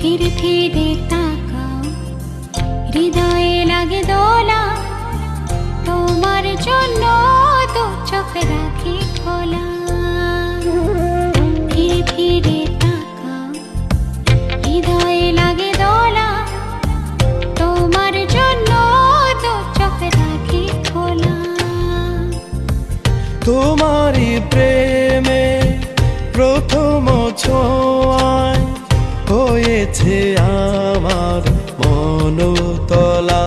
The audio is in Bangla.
ফিরে ফিরে তাকাও, হৃদয়ে লাগে দোলা, তোমার জন্য দু চোখ রাখি খোলা। ফিরে ফিরে তাকাও, হৃদয়ে লাগে দোলা, তোমার জন্য দু চোখ রাখি খোলা। তোমারই প্রেমে প্রথম ছোঁয়ায় হয়েছে আমার মনতলা।